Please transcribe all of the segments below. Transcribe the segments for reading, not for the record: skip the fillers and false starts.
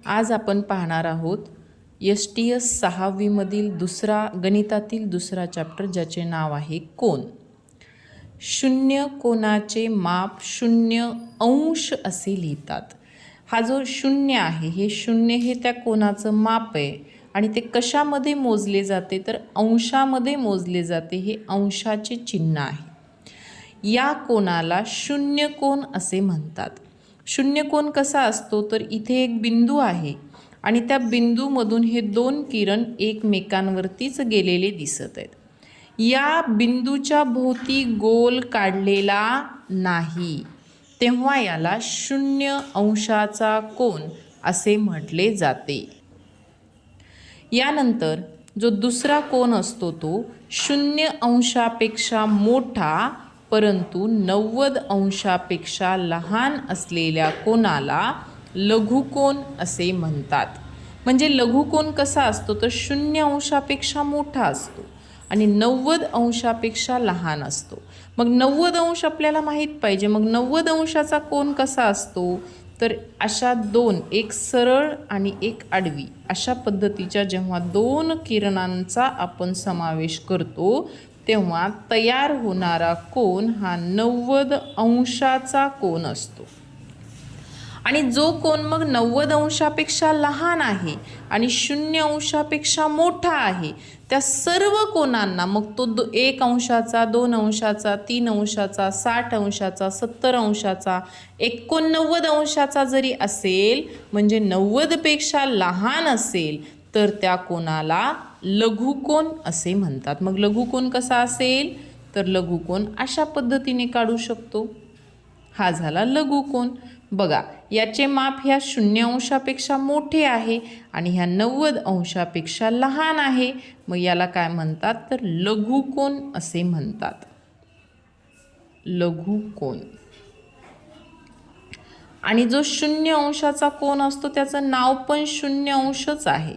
आज आपण पाहणार आहोत STS 6वी मधील गणितातील दुसरा चॅप्टर, ज्याचे नाव आहे कोन. शून्य कोनाचे माप 0° असे लिहितात. हा जो शून्य आहे, हे शून्य हे त्या कोनाचं माप आहे आणि ते कशामध्ये मोजले जाते तर अंशामध्ये मोजले जाते. हे अंशाचे चिन्ह आहे. या कोनाला शून्य कोन असे म्हणतात. शून्य कोन कसा असतो तर इथे एक बिंदू आहे आणि त्या बिंदूमधून हे दोन किरण एकमेकांवरतीच गेलेले दिसत आहेत. या बिंदूच्या भोवती गोल काढलेला नाही, तेव्हा याला 0° कोन असे म्हटले जाते. यानंतर जो दुसरा कोन असतो तो 0° मोठा परंतु 90° लहान असलेल्या कोनाला लघुकोन असे म्हणतात. म्हणजे लघुकोन कसा असतो तर 0° मोठा असतो आणि 90° लहान असतो. मग 90° आपल्याला माहीत पाहिजे. मग 90° कोन कसा असतो तर अशा दोन, एक सरळ आणि एक आडवी, अशा पद्धतीच्या जेव्हा दोन किरणांचा आपण समावेश करतो तेव्हा तयार होणारा कोन हा 90° कोन असतो. आणि जो कोन मग 90° लहान आहे आणि 0° मोठा आहे, त्या सर्व कोनांना मग तो 1°, 2°, 3°, 60°, 70°, 89° जरी असेल, म्हणजे 90पेक्षा लहान असेल तर त्या कोनाला लघुकोन असे म्हणतात. मग लघुकोन कसा असेल तर लघुकोन अशा पद्धतीने काढू शकतो. हा झाला लघुकोन. बघा, याचे माप ह्या 0° मोठे आहे आणि ह्या 90° लहान आहे. मग याला काय म्हणतात तर लघुकोन असे म्हणतात. लघुकोन. आणि जो 0° कोन असतो त्याचं नाव पण 0° आहे,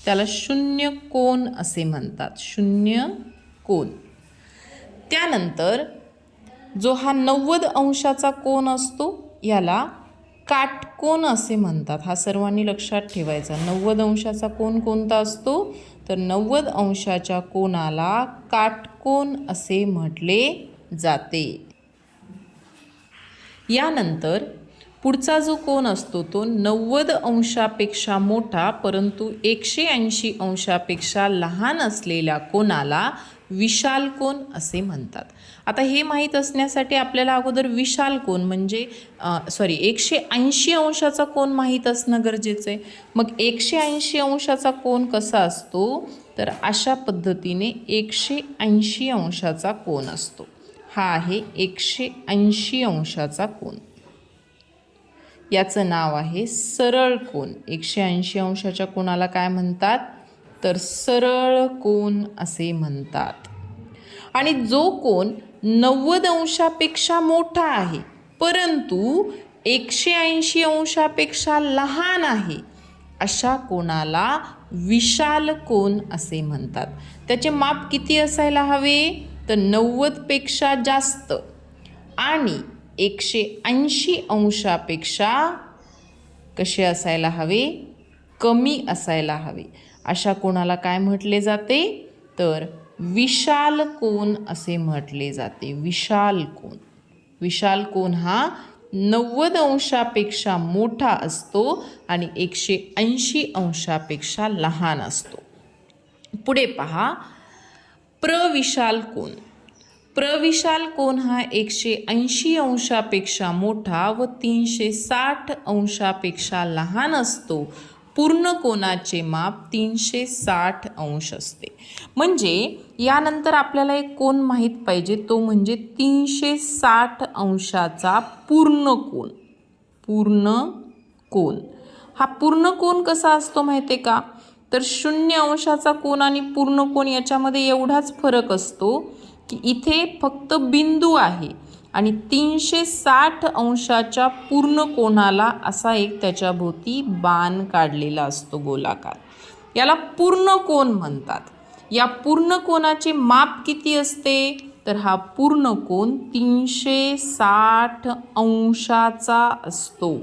त्याला शून्य कोन असे म्हणतात. शून्य कोन. त्यानंतर जो हा 90° कोन असतो याला काटकोन असे म्हणतात. हा सर्वांनी लक्षात ठेवायचा. 90° कोन कोणता असतो तर 90° कोनाला काटकोन असे म्हटले जाते. यानंतर पुढचा जो कोन असतो तो 90° मोठा परंतु 180° लहान असलेल्या कोनाला विशाल कोन असे म्हणतात. आता हे माहीत असण्यासाठी आपल्याला अगोदर विशाल कोन म्हणजे 180° कोन माहीत असणं गरजेचं आहे. मग 180° कोन कसा असतो तर अशा पद्धतीने 180° कोन असतो. हा आहे 180° कोन. याचं नाव आहे सरळ कोन. 180° कोनाला काय म्हणतात तर सरळ कोन असे म्हणतात. आणि जो कोन 90° मोठा आहे परंतु 180° लहान आहे, अशा कोनाला विशाल कोन असे म्हणतात. त्याचे माप किती असायला हवे तर 90पेक्षा जास्त आणि 180° कसे असायला हवे, कमी असायला हवे. अशा कोनाला काय म्हटले जाते तर विशाल कोन असे म्हटले जाते. विशाल कोन. विशाल कोन हा 90° मोठा असतो आणि 180° लहान असतो. पुढे पहा, प्रविशाल कोन. प्रविशाल कोन हा 180° मोठा व 360° लहान असतो. पूर्ण कोनाचे माप 360° असते. म्हणजे यानंतर आपल्याला एक कोन माहीत पाहिजे, तो म्हणजे 360° पूर्ण कोन. पूर्ण कोन. हा पूर्ण कोन कसा असतो माहिती आहे का तर 0° कोन आणि पूर्ण कोन याच्यामध्ये एवढाच फरक असतो की इथे फक्त बिंदू आहे आणि 360° पूर्ण कोनाला असा एक त्याच्या भोवती बाण काढलेला असतो गोलाकार. याला पूर्ण कोन म्हणतात. या पूर्ण कोनाचे माप किती असते तर हा पूर्ण कोन 360° असतो.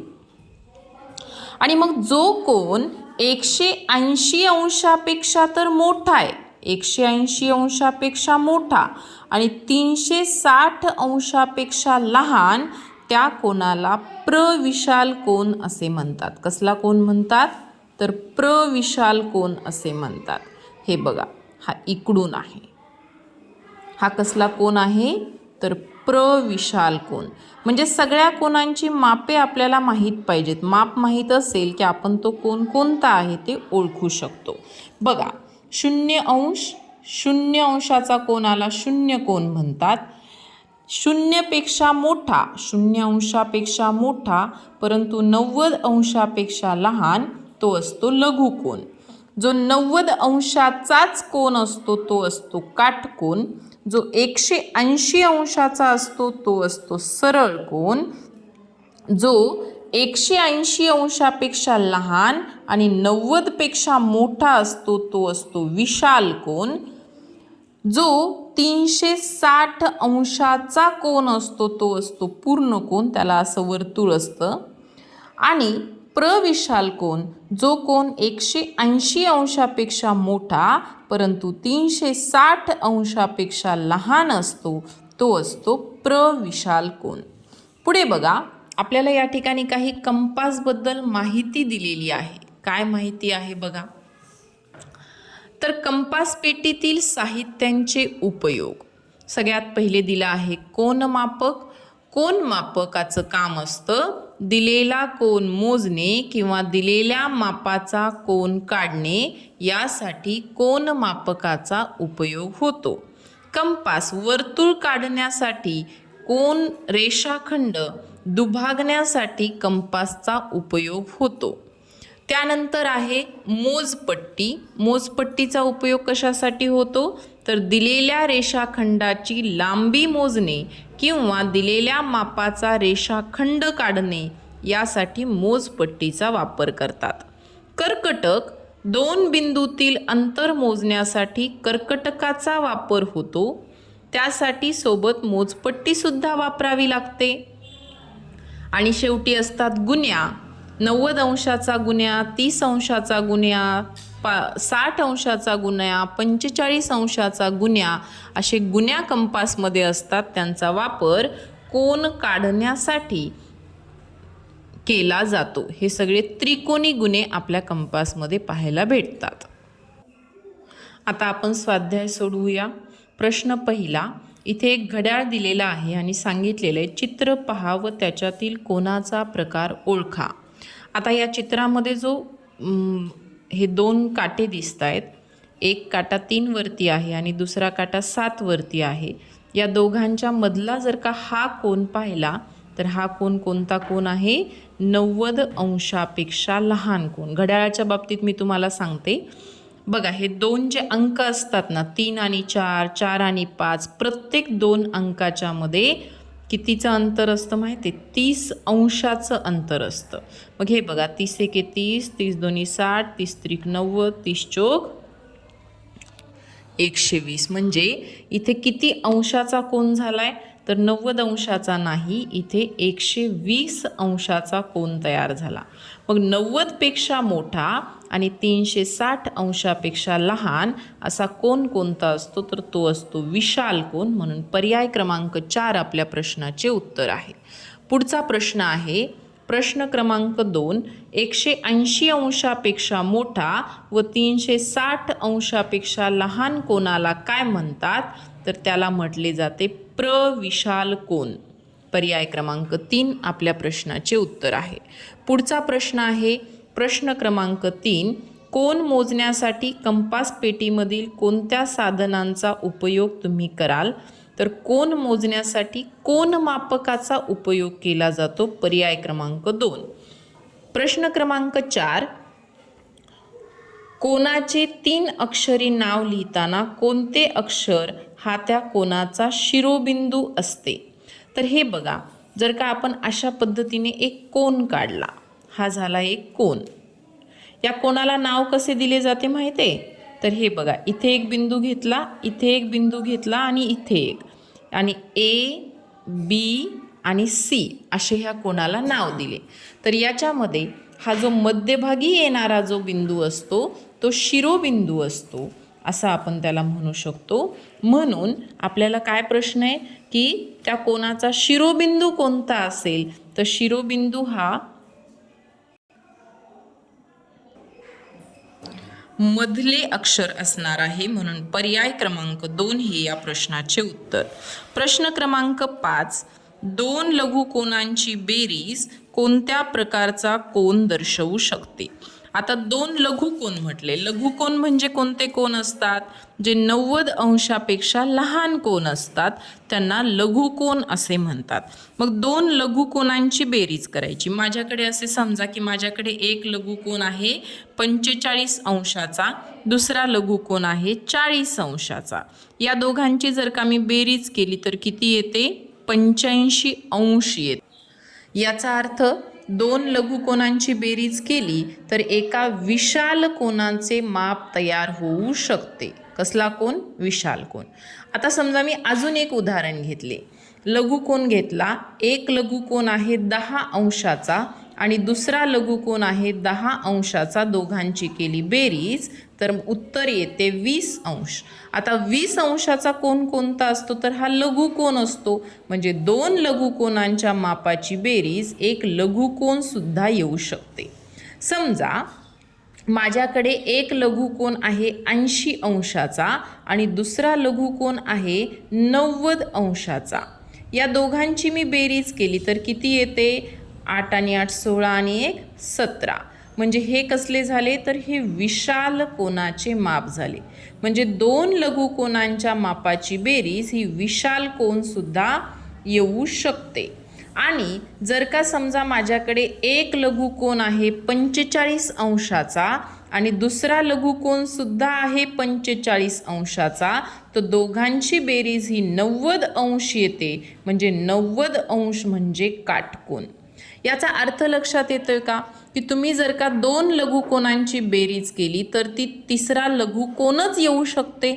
आणि मग जो कोन 180 अंशापेक्षा तर मोठा आहे, 180 अंशापेक्षा मोठा आणि 360 अंशापेक्षा लहान, त्या कोनाला प्रविशाल कोन असे म्हणतात. कसला कोन म्हणतात? तर प्रविशाल कोन असे म्हणतात. हे बघा, हा इकडून आहे. हा कसला कोन आहे? तर प्रविशाल कोन. म्हणजे सगळ्या कोनांची मापे आपल्याला माहीत पाहिजेत. माप माहीत असेल की आपण तो कोन कोणता आहे ते ओळखू शकतो. बघा, 0 अंशाचा कोनाला शून्य कोन म्हणतात. 0पेक्षा मोठा, 0 अंशापेक्षा मोठा परंतु 90 अंशापेक्षा लहान, तो असतो लघुकोन. जो 90 अंशाचाच कोन असतो तो असतो काटकोन. जो 180 अंशाचा असतो तो असतो सरळ कोन. जो 180 अंशापेक्षा लहान आणि 90पेक्षा मोठा असतो तो असतो विशाल कोन. जो 360 अंशाचा कोन असतो तो असतो पूर्ण कोन, त्याला असं वर्तुळ असतं. आणि प्रविशाल कोन, जो कोन 180 अंशापेक्षा मोठा परंतु 360 अंशापेक्षा लहान असतो तो असतो प्रविशाल कोन. पुढे बघा, आपल्याला या ठिकाणी काही कंपासबद्दल माहिती दिलेली आहे. काय माहिती आहे बघा? तर कंपास पेटीतील साहित्यांचे उपयोग. सगळ्यात पहिले दिलं आहे कोनमापक. कोनमापकाचं काम असतं दिलेला कोन मोजणे किंवा दिलेल्या मापाचा कोन काढणे, यासाठी कोनमापकाचा उपयोग होतो. कंपास वर्तुळ काढण्यासाठी, कोन रेषाखंड दुभागण्यासाठी कंपासचा उपयोग होतो. त्यानंतर आहे मोजपट्टी. मोजपट्टीचा उपयोग कशासाठी होतो? तर दिलेल्या रेषाखंडाची लांबी मोजणे किंवा दिलेल्या मापाचा रेषाखंड काढणे, यासाठी मोजपट्टीचा वापर करतात. कर्कटक, 2 बिंदूतील अंतर मोजण्यासाठी कर्कटकाचा वापर होतो. त्यासाठी सोबत मोजपट्टीसुद्धा वापरावी लागते. आणि शेवटी असतात गुण्या. 90 अंशाचा गुण्या, 30 अंशाचा गुण्या, 60 अंशाचा गुण्या, 45 अंशाचा गुण्या, असे गुण्या कंपासमध्ये असतात. त्यांचा वापर कोन काढण्यासाठी केला जातो. हे सगळे त्रिकोणी गुणे आपल्या कंपासमध्ये पाहायला भेटतात. आता आपण स्वाध्याय सोडवूया. प्रश्न पहिला, इथे एक घड्याळ दिलेला आहे आणि सांगितलेलं आहे चित्र पहा व त्याच्यातील कोनाचा प्रकार ओळखा. आता या चित्रामध्ये जो हे 2 काटे दिसत आहेत, एक काटा 3 वरती आहे आणि दुसरा काटा 7 वरती आहे. या दोघांच्या मधला जर का हा कोन पाहिला तर हा कोन कोणता कोन आहे? 90 अंशापेक्षा लहान कोन. घड्याळाच्या बाबतीत मी तुम्हाला सांगते बघा, हे 2 जे अंक असतात ना, 3 आणि 4, 4 आणि 5, प्रत्येक 2 अंकाच्या मध्ये कितीचं अंतर असतं माहिती आहे? 30 अंशाचं अंतर असतं. मग हे बघा, 30 एके 30, 30 दोन्ही 60, 30 त्रिक 90, 30 चौक 120. म्हणजे इथे किती अंशाचा कोन झालाय? तर 90 अंशाचा नाही, इथे 120 अंशाचा कोन तयार झाला. मग 90पेक्षा मोठा आणि 360 अंशापेक्षा लहान असा कोन कोणता असतो? तर तो असतो विशाल कोन. म्हणून पर्याय क्रमांक 4 आपल्या प्रश्नाचे उत्तर आहे. पुढचा प्रश्न आहे प्रश्न क्रमांक 2. 180 अंशापेक्षा मोठा व 360 अंशापेक्षा लहान कोनाला काय म्हणतात? तर त्याला म्हटले जाते प्रविशाल कोन. पर्याय क्रमांक 3 आपल्या प्रश्नाचे उत्तर आहे. पुढचा प्रश्न आहे प्रश्न क्रमांक 3. कोन मोजण्यासाठी कंपास पेटीमधील कोणत्या साधनांचा उपयोग तुम्ही कराल? तर कोन मोजण्यासाठी कोनमापकाचा उपयोग केला जातो. पर्याय क्रमांक 2. प्रश्न क्रमांक 4. कोनाचे 3 अक्षरी नाव लिहिताना कोणते अक्षर हा त्या कोनाचा शिरोबिंदू असते? तर हे बघा, जर का आपण अशा पद्धतीने एक कोन काढला, हा झाला एक कोन. या कोनाला नाव कसे दिले जाते माहिती आहे? तर हे बघा, इथे एक बिंदू घेतला, इथे एक बिंदू घेतला आणि इथे एक, आणि ए, बी आणि सी असे ह्या कोनाला नाव दिले. तर याच्यामध्ये हा जो मध्यभागी येणारा जो बिंदू असतो तो शिरोबिंदू असतो, असं आपण त्याला म्हणू शकतो. म्हणून आपल्याला काय प्रश्न आहे की त्या कोनाचा शिरोबिंदू कोणता असेल, तर शिरोबिंदू हा मधले अक्षर असणार आहे. म्हणून पर्याय क्रमांक 2 हे या प्रश्नाचे उत्तर. प्रश्न क्रमांक 5, दोन लघुकोनांची बेरीज कोणत्या प्रकारचा कोन दर्शवू शकते? आता दोन लघुकोन म्हटले, लघुकोन म्हणजे कोणते कोन असतात? जे 90 अंशापेक्षा लहान कोन असतात त्यांना लघुकोन असे म्हणतात. मग दोन लघुकोनांची बेरीज करायची. माझ्याकडे असे समजा की माझ्याकडे एक लघुकोन आहे 45 अंशाचा, दुसरा लघुकोन आहे 40 अंशाचा. या दोघांची जर का मी बेरीज केली तर किती येते? 85 अंश येते. याचा अर्थ दोन लघुकोनांची बेरीज केली तर एका विशाल कोनाचे माप तयार होऊ शकते. कसला कोन? विशाल कोन. आता समजा मी अजून एक उदाहरण घेतले. लघुकोन घेतला, एक लघुकोन आहे 10 अंशाचा आणि दुसरा लघुकोन आहे 10 अंशाचा. दोघांची केली बेरीज तर उत्तर येते 20 अंश. आता 20 अंशाचा कोन कोणता असतो? तर हा लघुकोन असतो. म्हणजे दोन लघुकोनांच्या मापाची बेरीज एक लघुकोन सुद्धा येऊ शकते. समजा माझ्याकडे एक लघुकोन आहे 80 अंशाचा आणि दुसरा लघुकोन आहे 90 अंशाचा. या दोघांची मी बेरीज केली तर किती येते? 8 आणि 8 16 आणि 1 17. म्हणजे हे कसले झाले? तर हे विशाल कोनाचे माप झाले. म्हणजे दोन लघुकोनांच्या मापाची बेरीज ही विशाल कोनसुद्धा येऊ शकते. आणि जर का समजा माझ्याकडे एक लघुकोन आहे 45 अंशाचा आणि दुसरा लघुकोनसुद्धा आहे 45 अंशाचा, तर दोघांची बेरीज ही 90 अंश येते. म्हणजे 90 अंश म्हणजे काटकोन. याचा अर्थ लक्षात येतोय का? की तुम्ही जर का दोन लघुकोनांची बेरीज केली तर ती तिसरा लघुकोनच येऊ शकते.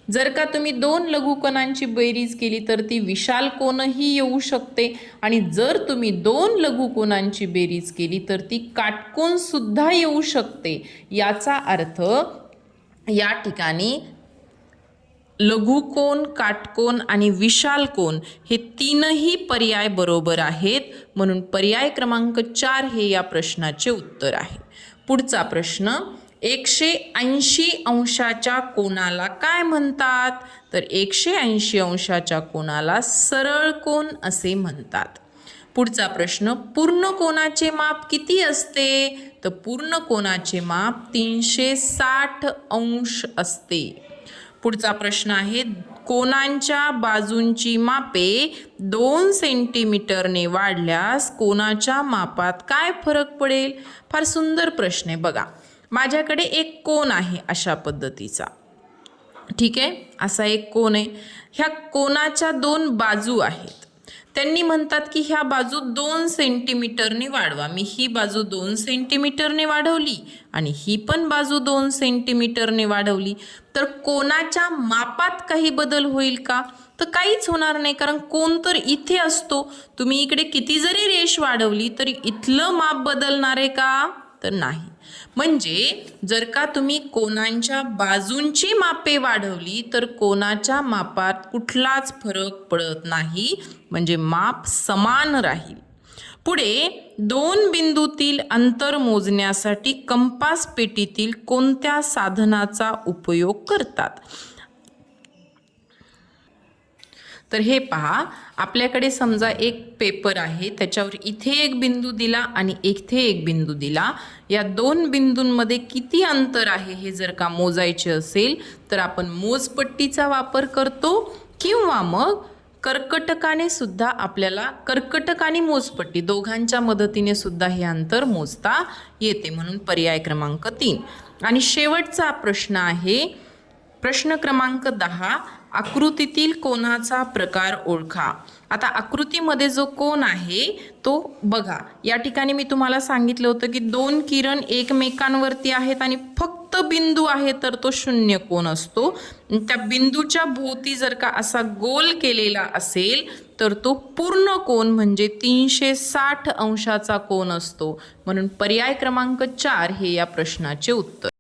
जर का तुम्ही दोन लघुकोनांची बेरीज केली तर ती विशाल कोनही येऊ शकते. आणि जर तुम्ही दोन लघुकोनांची बेरीज केली तर ती काटकोन सुद्धा येऊ शकते. याचा अर्थ या ठिकाणी लघुकोन, काटकोन आणि विशाल कोन हे तीनही पर्याय बरोबर आहेत. म्हणून पर्याय क्रमांक 4 हे या प्रश्नाचे उत्तर आहे. पुढचा प्रश्न, 180 अंशाच्या कोनाला काय म्हणतात? तर 180 अंशाच्या कोनाला सरळ कोन असे म्हणतात. पुढचा प्रश्न, पूर्ण कोनाचे माप किती असते? तर पूर्ण कोनाचे माप 360 अंश असते. पुढचा प्रश्न आहे, कोनांच्या बाजूंची मापे 2 सेंटीमीटरने वाढल्यास कोनाच्या मापात काय फरक पडेल? फार सुंदर प्रश्न आहे. बघा, माझ्याकडे एक कोन आहे अशा पद्धतीचा. ठीक आहे, असा एक कोन आहे. ह्या कोनाच्या 2 बाजू आहेत. त्यांनी म्हणतात की ह्या बाजू 2 सेंटीमीटरने वाढवा. मी ही बाजू 2 सेंटीमीटरने वाढवली आणि ही पण बाजू 2 सेंटीमीटरने वाढवली. तर कोनाच्या मापात काही बदल होईल का? तर काहीच होणार नाही, कारण कोन तर इथे असतो. तुम्ही इकडे किती जरी रेष वाढवली तरी इथलं माप बदलणार आहे का? तर नाही. म्हणजे जर का तुम्ही कोनांच्या बाजूंची मापे वाढवली तर कोनाच्या मापात कुठलाच फरक पडत नाही. म्हणजे माप समान राहील. पुढे 2 बिंदूतील अंतर मोजण्यासाठी कंपास पेटीतील कोणत्या साधनाचा उपयोग करतात? तर हे पहा, आपल्याकडे समजा एक पेपर आहे, त्याच्यावर इथे एक बिंदू दिला आणि इथे एक बिंदू दिला. या 2 बिंदूंमध्ये किती अंतर आहे हे जर का मोजायचे असेल तर आपण मोजपट्टीचा वापर करतो किंवा मग कर्कटकाने सुद्धा आपल्याला कर्कटक आणि मोजपट्टी दोघांच्या मदतीने सुद्धा हे अंतर मोजता येते. म्हणून पर्याय क्रमांक 3. आणि शेवटचा प्रश्न आहे प्रश्न क्रमांक 10. आकृतीतील कोनाचा प्रकार ओळखा. आता आकृतीमध्ये जो कोन आहे तो बघा, या ठिकाणी मी तुम्हाला सांगितलं होतं की दोन किरण एकमेकांवरती आहेत आणि फक्त बिंदू आहे तर तो शून्य कोन असतो. त्या बिंदूच्या भोवती जर का असा गोल केलेला असेल तर तो पूर्ण कोन म्हणजे 360 अंशाचा कोन असतो. म्हणून पर्याय क्रमांक 4 हे या प्रश्नाचे उत्तर.